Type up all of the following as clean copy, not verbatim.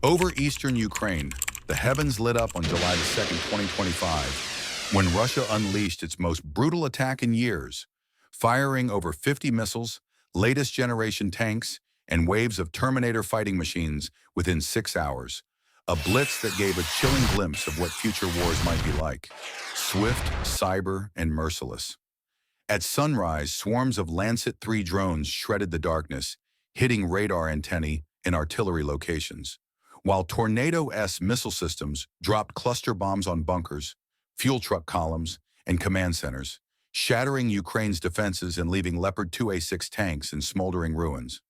Over eastern Ukraine, the heavens lit up on July 2nd, 2025, when Russia unleashed its most brutal attack in years, firing over 50 missiles, latest generation tanks, and waves of Terminator fighting machines within 6 hours. A blitz that gave a chilling glimpse of what future wars might be like. Swift, cyber, and merciless. At sunrise, swarms of Lancet-3 drones shredded the darkness, hitting radar antennae and artillery locations, while Tornado-S missile systems dropped cluster bombs on bunkers, fuel truck columns, and command centers, shattering Ukraine's defenses and leaving Leopard 2A6 tanks in smoldering ruins.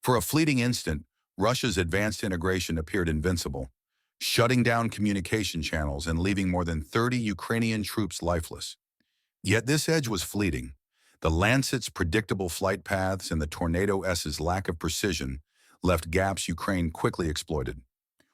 For a fleeting instant, Russia's advanced integration appeared invincible, shutting down communication channels and leaving more than 30 Ukrainian troops lifeless. Yet this edge was fleeting. The Lancet's predictable flight paths and the Tornado-S's lack of precision left gaps Ukraine quickly exploited.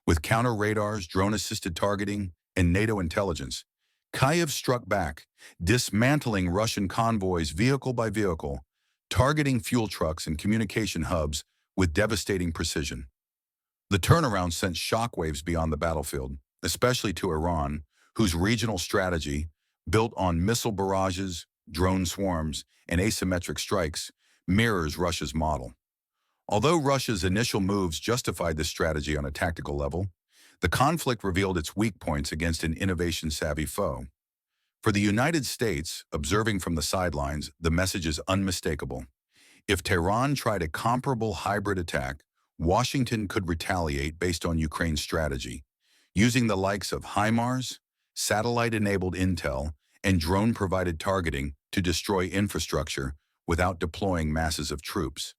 With counter-radars, drone-assisted targeting, and NATO intelligence, Kyiv struck back, dismantling Russian convoys vehicle by vehicle, targeting fuel trucks and communication hubs with devastating precision. The turnaround sent shockwaves beyond the battlefield, especially to Iran, whose regional strategy, built on missile barrages, drone swarms, and asymmetric strikes, mirrors Russia's model. Although Russia's initial moves justified this strategy on a tactical level, the conflict revealed its weak points against an innovation-savvy foe. For the United States, observing from the sidelines, the message is unmistakable. If Tehran tried a comparable hybrid attack, Washington could retaliate based on Ukraine's strategy, using the likes of HIMARS, satellite-enabled intel, and drone-provided targeting to destroy infrastructure without deploying masses of troops.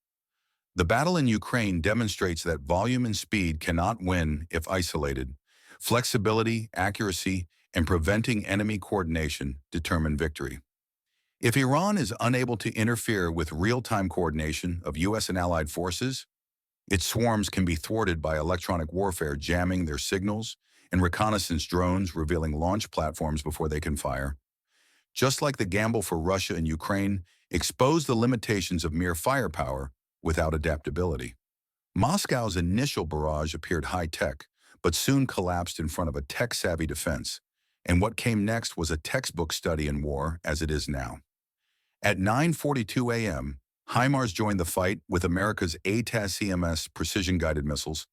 The battle in Ukraine demonstrates that volume and speed cannot win if isolated. Flexibility, accuracy, and preventing enemy coordination determine victory. If Iran is unable to interfere with real-time coordination of U.S. and allied forces, its swarms can be thwarted by electronic warfare jamming their signals and reconnaissance drones revealing launch platforms before they can fire. Just like the gamble for Russia and Ukraine exposed the limitations of mere firepower without adaptability. Moscow's initial barrage appeared high-tech, but soon collapsed in front of a tech-savvy defense, and what came next was a textbook study in war as it is now. At 9:42 a.m., HIMARS joined the fight with America's ATACMS precision-guided missiles,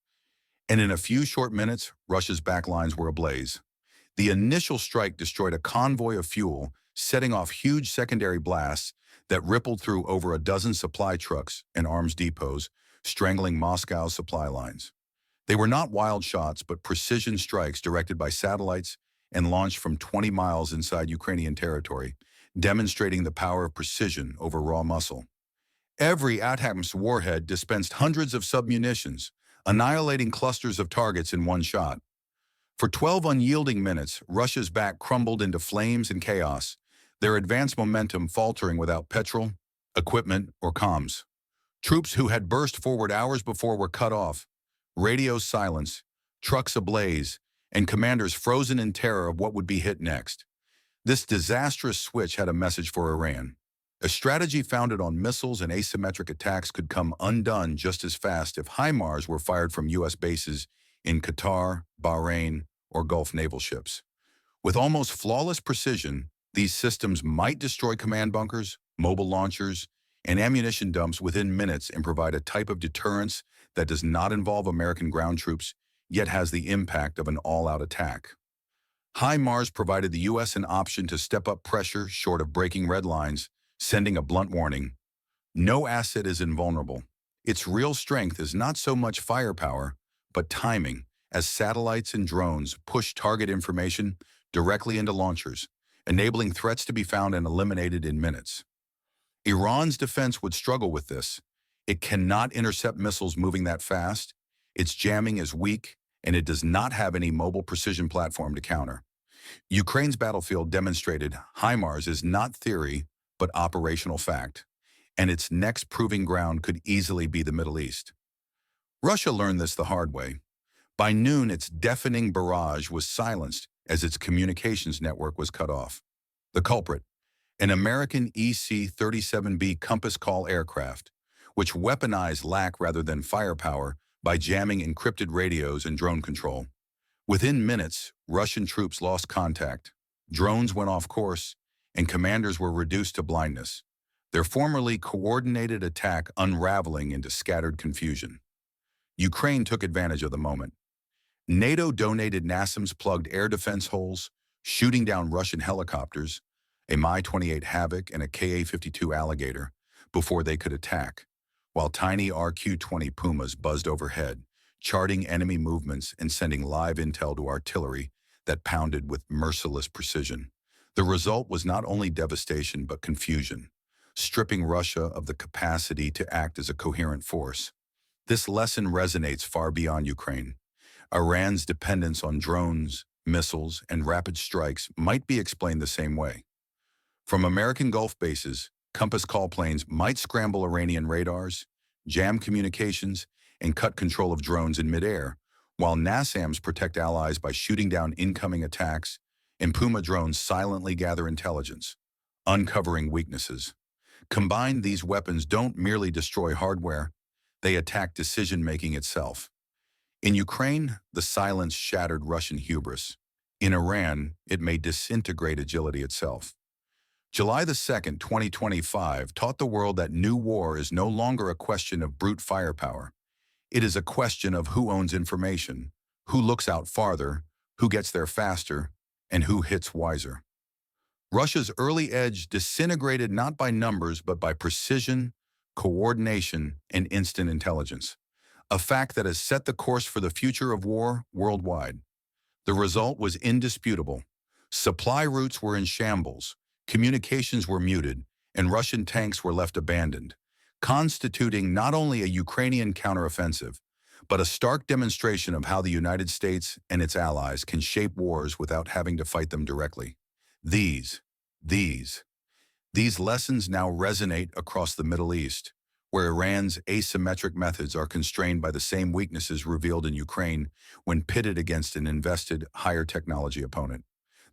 and in a few short minutes, Russia's backlines were ablaze. The initial strike destroyed a convoy of fuel, setting off huge secondary blasts that rippled through over a dozen supply trucks and arms depots, strangling Moscow's supply lines. They were not wild shots, but precision strikes directed by satellites and launched from 20 miles inside Ukrainian territory, demonstrating the power of precision over raw muscle. Every ATACMS warhead dispensed hundreds of submunitions, annihilating clusters of targets in one shot. For 12 unyielding minutes, Russia's back crumbled into flames and chaos, their advance momentum faltering without petrol, equipment, or comms. Troops who had burst forward hours before were cut off, radios silenced, trucks ablaze, and commanders frozen in terror of what would be hit next. This disastrous switch had a message for Iran. A strategy founded on missiles and asymmetric attacks could come undone just as fast if HIMARS were fired from U.S. bases in Qatar, Bahrain, or Gulf naval ships. With almost flawless precision, these systems might destroy command bunkers, mobile launchers, and ammunition dumps within minutes and provide a type of deterrence that does not involve American ground troops, yet has the impact of an all-out attack. HIMARS provided the U.S. an option to step up pressure short of breaking red lines, sending a blunt warning. No asset is invulnerable. Its real strength is not so much firepower, but timing, as satellites and drones push target information directly into launchers, enabling threats to be found and eliminated in minutes. Iran's defense would struggle with this. It cannot intercept missiles moving that fast, its jamming is weak, and it does not have any mobile precision platform to counter. Ukraine's battlefield demonstrated HIMARS is not theory, but operational fact, and its next proving ground could easily be the Middle East. Russia learned this the hard way. By noon, its deafening barrage was silenced as its communications network was cut off. The culprit, an American EC-37B Compass Call aircraft, which weaponized lack rather than firepower by jamming encrypted radios and drone control. Within minutes, Russian troops lost contact, drones went off course, and commanders were reduced to blindness, their formerly coordinated attack unraveling into scattered confusion. Ukraine took advantage of the moment. NATO donated NASAMS plugged air defense holes, shooting down Russian helicopters, a Mi-28 Havoc and a Ka-52 Alligator, before they could attack, while tiny RQ-20 Pumas buzzed overhead, charting enemy movements and sending live intel to artillery that pounded with merciless precision. The result was not only devastation but confusion, stripping Russia of the capacity to act as a coherent force. This lesson resonates far beyond Ukraine. Iran's dependence on drones, missiles, and rapid strikes might be explained the same way. From American Gulf bases, Compass call planes might scramble Iranian radars, jam communications, and cut control of drones in midair, while NASAMS protect allies by shooting down incoming attacks, and Puma drones silently gather intelligence, uncovering weaknesses. Combined, these weapons don't merely destroy hardware, they attack decision-making itself. In Ukraine, the silence shattered Russian hubris. In Iran, it may disintegrate agility itself. July 2nd, 2025 taught the world that new war is no longer a question of brute firepower. It is a question of who owns information, who looks out farther, who gets there faster, and who hits wiser. Russia's early edge disintegrated not by numbers but by precision, coordination, and instant intelligence, a fact that has set the course for the future of war worldwide. The result was indisputable. Supply routes were in shambles, communications were muted, and Russian tanks were left abandoned, constituting not only a Ukrainian counteroffensive, but a stark demonstration of how the United States and its allies can shape wars without having to fight them directly. These lessons now resonate across the Middle East, where Iran's asymmetric methods are constrained by the same weaknesses revealed in Ukraine when pitted against an invested, higher technology opponent.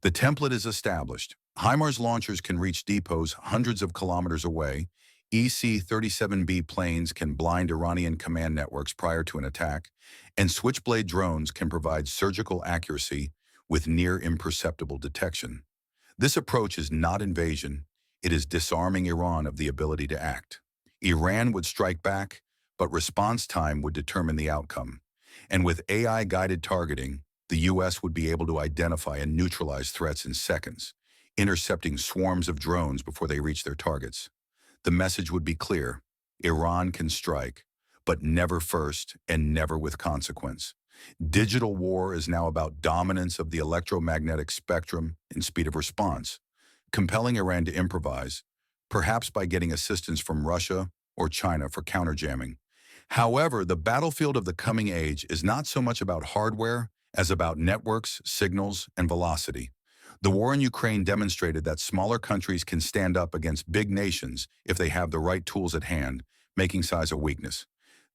The template is established. HIMARS launchers can reach depots hundreds of kilometers away. EC-37B planes can blind Iranian command networks prior to an attack, and Switchblade drones can provide surgical accuracy with near imperceptible detection. This approach is not invasion, it is disarming Iran of the ability to act. Iran would strike back, but response time would determine the outcome. And with AI-guided targeting, the U.S. would be able to identify and neutralize threats in seconds, intercepting swarms of drones before they reach their targets. The message would be clear: Iran can strike, but never first and never with consequence. Digital war is now about dominance of the electromagnetic spectrum and speed of response, compelling Iran to improvise, perhaps by getting assistance from Russia or China for counterjamming. However, the battlefield of the coming age is not so much about hardware as about networks, signals, and velocity. The war in Ukraine demonstrated that smaller countries can stand up against big nations if they have the right tools at hand, making size a weakness.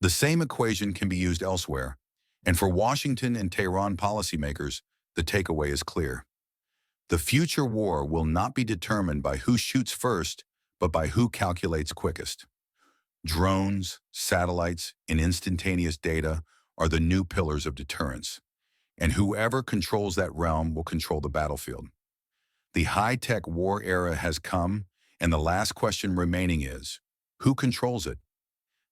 The same equation can be used elsewhere, and for Washington and Tehran policymakers, the takeaway is clear. The future war will not be determined by who shoots first, but by who calculates quickest. Drones, satellites, and instantaneous data are the new pillars of deterrence, and whoever controls that realm will control the battlefield. The high-tech war era has come, and the last question remaining is, who controls it?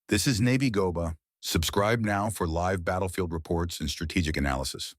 This is Navy Goba. Subscribe now for live battlefield reports and strategic analysis.